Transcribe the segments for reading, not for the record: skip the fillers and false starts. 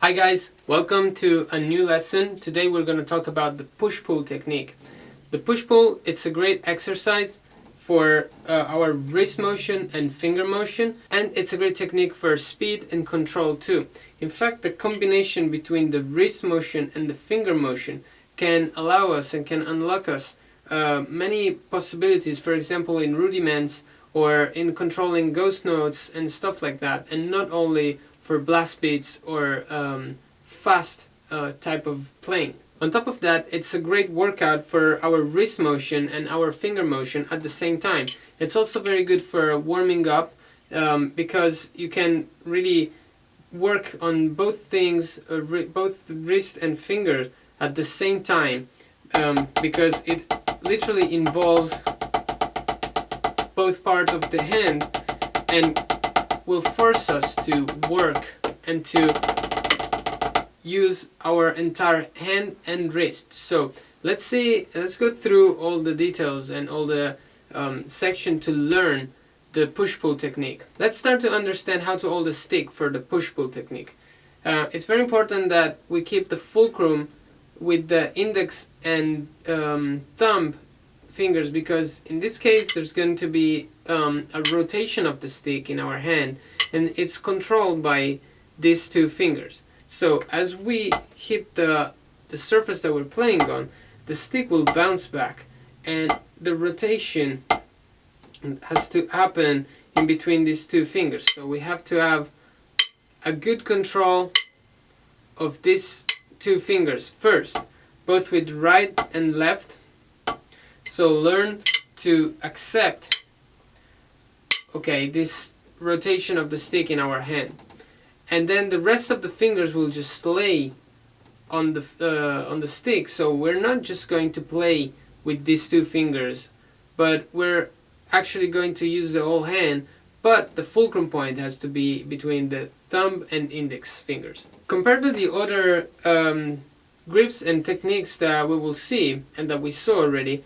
Hi guys, welcome to a new lesson. Today we're going to talk about the push-pull technique. The push-pull, it's a great exercise for our wrist motion and finger motion, and it's a great technique for speed and control too. In fact, the combination between the wrist motion and the finger motion can allow us and can unlock us many possibilities, for example in rudiments or in controlling ghost notes and stuff like that, and not only for blast beats or fast type of playing. On top of that, it's a great workout for our wrist motion and our finger motion at the same time. It's also very good for warming up because you can really work on both things, both wrist and finger at the same time, because it literally involves both parts of the hand and will force us to work and to use our entire hand and wrist. So let's go through all the details and all the section to learn the push-pull technique. Let's start to understand how to hold the stick for the push-pull technique. It's very important that we keep the fulcrum with the index and thumb fingers, because in this case there's going to be a rotation of the stick in our hand, and it's controlled by these two fingers. So as we hit the surface that we're playing on, the stick will bounce back, and the rotation has to happen in between these two fingers. So we have to have a good control of these two fingers first, both with right and left. So learn to accept, okay, this rotation of the stick in our hand, and then the rest of the fingers will just lay on the stick. So we're not just going to play with these two fingers, but we're actually going to use the whole hand, but the fulcrum point has to be between the thumb and index fingers. Compared to the other grips and techniques that we will see and that we saw already,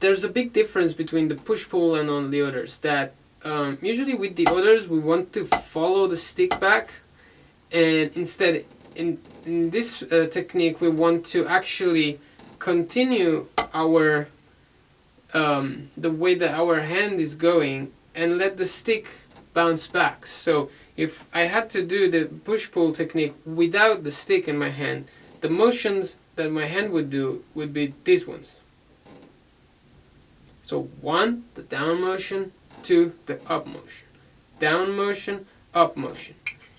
there's a big difference between the push-pull and on the others. That usually with the others we want to follow the stick back, and instead in this technique we want to actually continue our the way that our hand is going and let the stick bounce back. So if I had to do the push-pull technique without the stick in my hand, the motions that my hand would do would be these ones. So 1, the down motion, 2, the up motion. Down motion, up motion.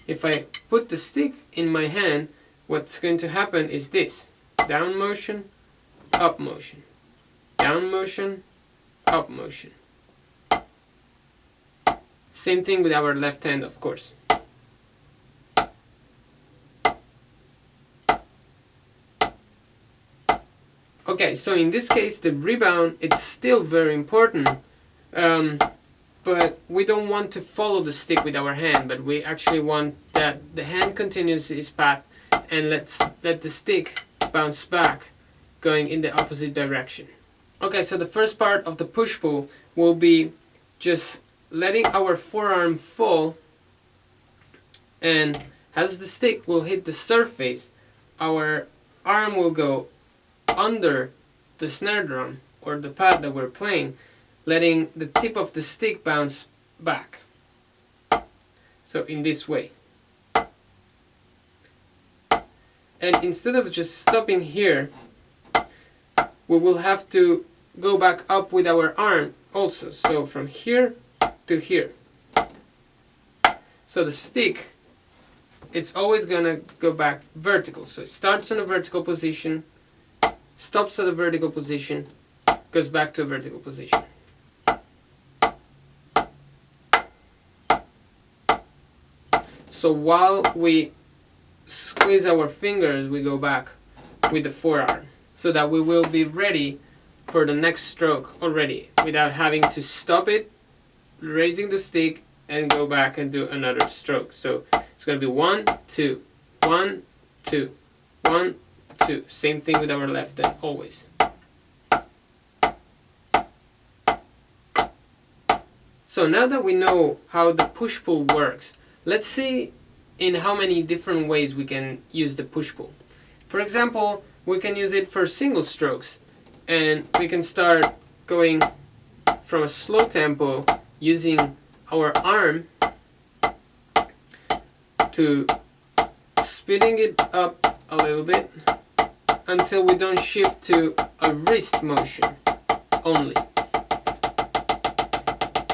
If I put the stick in my hand, what's going to happen is this. Down motion, up motion. Down motion, up motion. Same thing with our left hand, of course. Okay, so in this case the rebound, it's still very important, but we don't want to follow the stick with our hand, but we actually want that the hand continues its path and let the stick bounce back going in the opposite direction. Okay, so the first part of the push-pull will be just letting our forearm fall, and as the stick will hit the surface, our arm will go under the snare drum or the pad that we're playing, letting the tip of the stick bounce back. So in this way. And instead of just stopping here, we will have to go back up with our arm also. So from here to here. So the stick, it's always gonna go back vertical. So it starts in a vertical position, stops at a vertical position, goes back to a vertical position. So while we squeeze our fingers, we go back with the forearm, so that we will be ready for the next stroke already, without having to stop it, raising the stick, and go back and do another stroke. So it's going to be 1, 2, 1, 2, 1, 2. Same thing with our left hand, always. So now that we know how the push-pull works, let's see in how many different ways we can use the push-pull. For example, we can use it for single strokes, and we can start going from a slow tempo using our arm to speeding it up a little bit until we don't shift to a wrist motion only.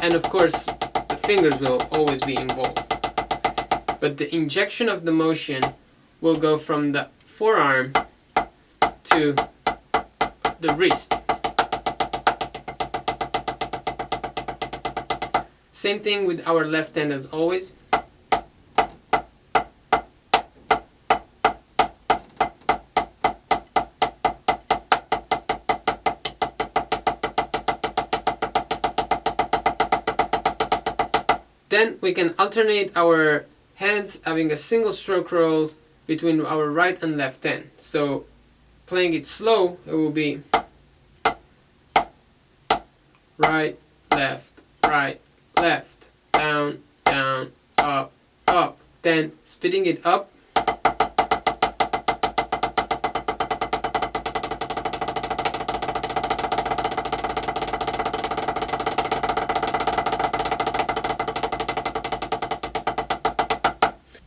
And of course, the fingers will always be involved. But the injection of the motion will go from the forearm to the wrist. Same thing with our left hand as always. Then we can alternate our hands, having a single stroke roll between our right and left hand. So playing it slow, it will be right, left, down, down, up, up. Then speeding it up.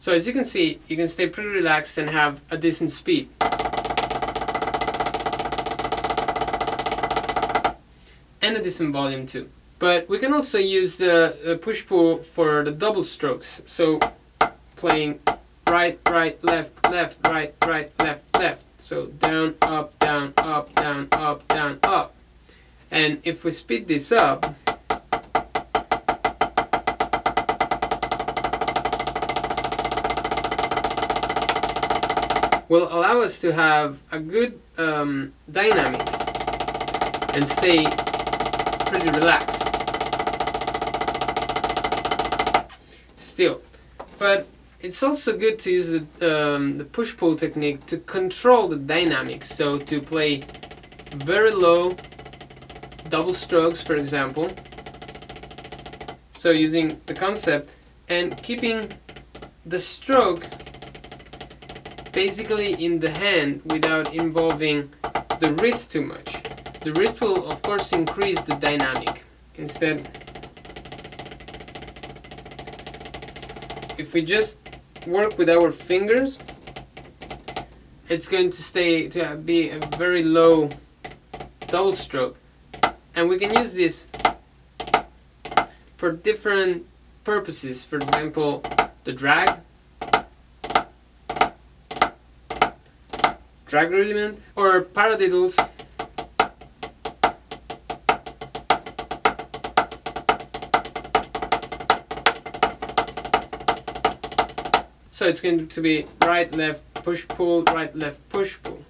So as you can see, you can stay pretty relaxed and have a decent speed. And a decent volume too. But we can also use the push-pull for the double strokes. So playing right, left, right, left. So down, up, down, up, down, up, down, up. And if we speed this up, will allow us to have a good dynamic and stay pretty relaxed still. But it's also good to use the push-pull technique to control the dynamics. So to play very low double strokes, for example. So using the concept and keeping the stroke basically in the hand without involving the wrist too much. The wrist will of course increase the dynamic. Instead, if we just work with our fingers, it's going to be a very low double stroke, and we can use this for different purposes. For example, the drag rudiment, or paradiddles. So it's going to be right, left, push, pull, right, left, push, pull.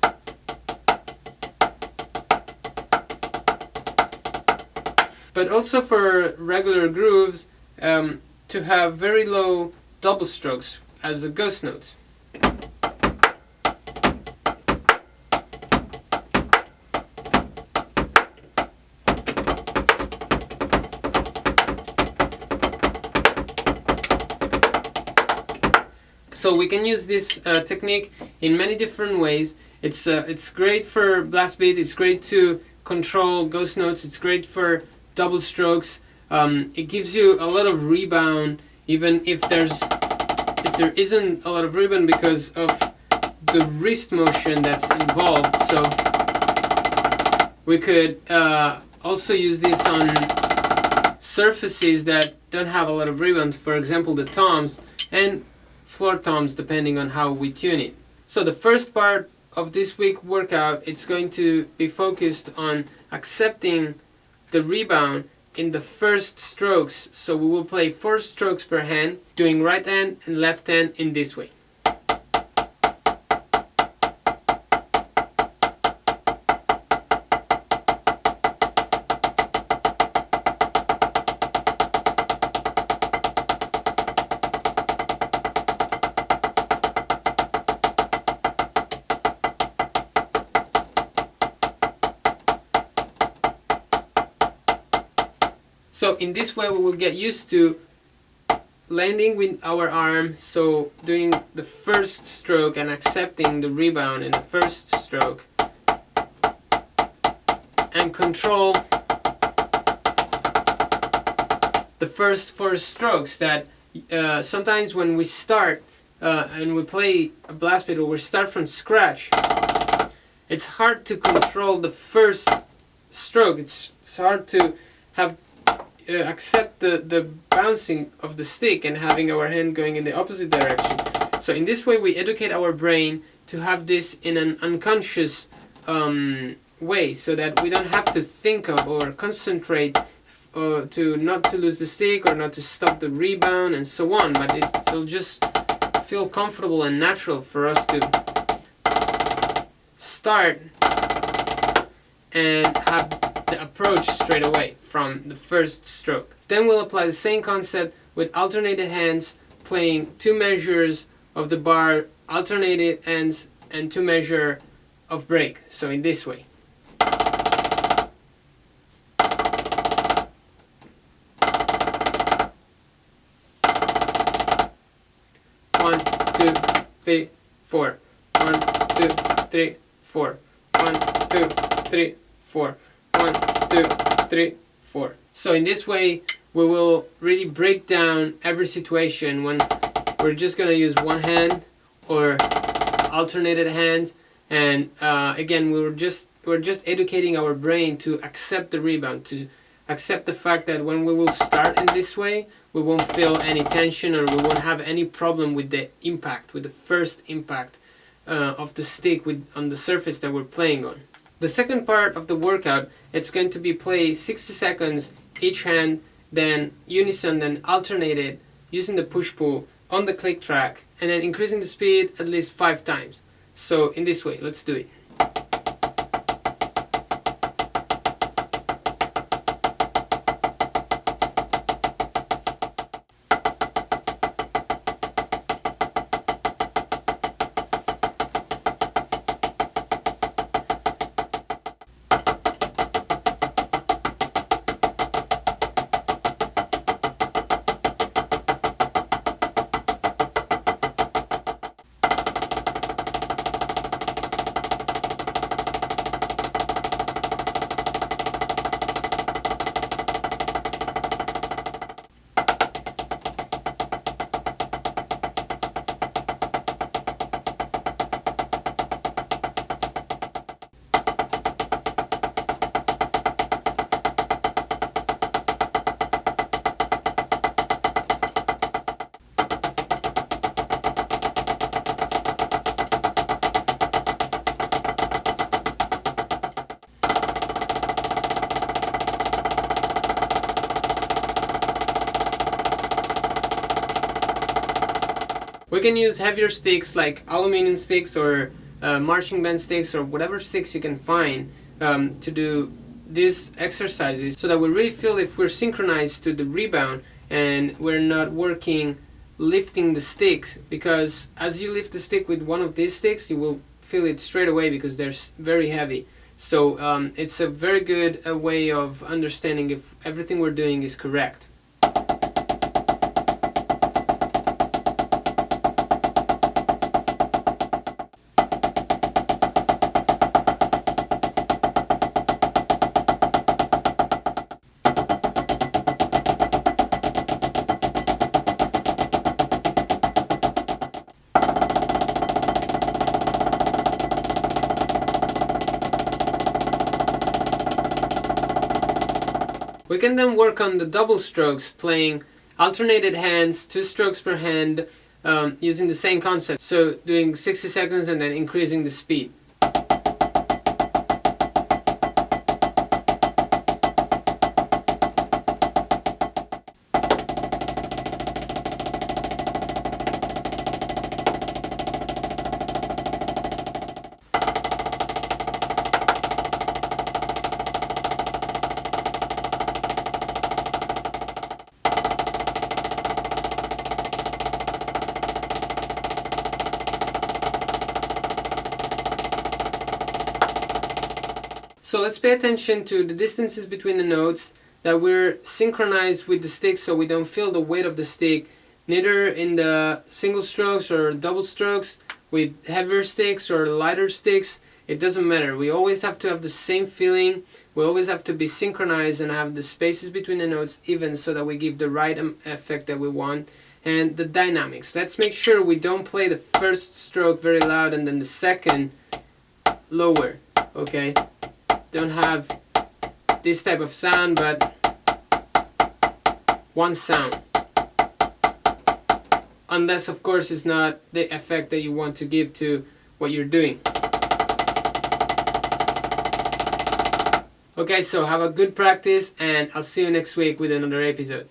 But also for regular grooves, to have very low double strokes as the ghost notes. So we can use this technique in many different ways. It's great for blast beat. It's great to control ghost notes. It's great for double strokes. It gives you a lot of rebound, even if there isn't a lot of rebound because of the wrist motion that's involved. So we could also use this on surfaces that don't have a lot of rebound. For example, the toms and floor toms, depending on how we tune it. So the first part of this week workout, it's going to be focused on accepting the rebound in the first strokes. So we will play 4 strokes per hand, doing right hand and left hand in this way. So in this way we will get used to landing with our arm, so doing the first stroke and accepting the rebound in the first stroke, and control the first 4 strokes. That sometimes when we start and we play a blast beat, or we start from scratch, it's hard to control the first stroke. It's hard to have accept the bouncing of the stick and having our hand going in the opposite direction. So in this way we educate our brain to have this in an unconscious way, so that we don't have to think of or concentrate to not to lose the stick or not to stop the rebound and so on, but it'll just feel comfortable and natural for us to start and have the approach straight away from the first stroke. Then we'll apply the same concept with alternated hands, playing 2 measures of the bar, alternated ends, and 2 measure of break. So in this way. 1, 2, 3, 4. 1, 2, 3, 4. 1, 2, 3, 4. 1, 2, 3, 4. So in this way we will really break down every situation when we're just going to use one hand or alternated hand, and again we're just educating our brain to accept the rebound, to accept the fact that when we will start in this way we won't feel any tension, or we won't have any problem with the impact, with the first impact of the stick on the surface that we're playing on. The second part of the workout, it's going to be play 60 seconds each hand, then unison, then alternated using the push-pull on the click track, and then increasing the speed at least 5 times. So in this way, let's do it. We can use heavier sticks like aluminum sticks or marching band sticks or whatever sticks you can find to do these exercises, so that we really feel if we're synchronized to the rebound and we're not working lifting the sticks, because as you lift the stick with one of these sticks you will feel it straight away because they're very heavy. So it's a very good way of understanding if everything we're doing is correct. We can then work on the double strokes, playing alternated hands, 2 strokes per hand, using the same concept. So doing 60 seconds and then increasing the speed. So let's pay attention to the distances between the notes, that we're synchronized with the stick so we don't feel the weight of the stick neither in the single strokes or double strokes, with heavier sticks or lighter sticks. It doesn't matter. We always have to have the same feeling. We always have to be synchronized and have the spaces between the notes even, so that we give the right effect that we want. And the dynamics. Let's make sure we don't play the first stroke very loud and then the second lower. Okay? Don't have this type of sound, but one sound. Unless, of course, it's not the effect that you want to give to what you're doing. Okay, so have a good practice, and I'll see you next week with another episode.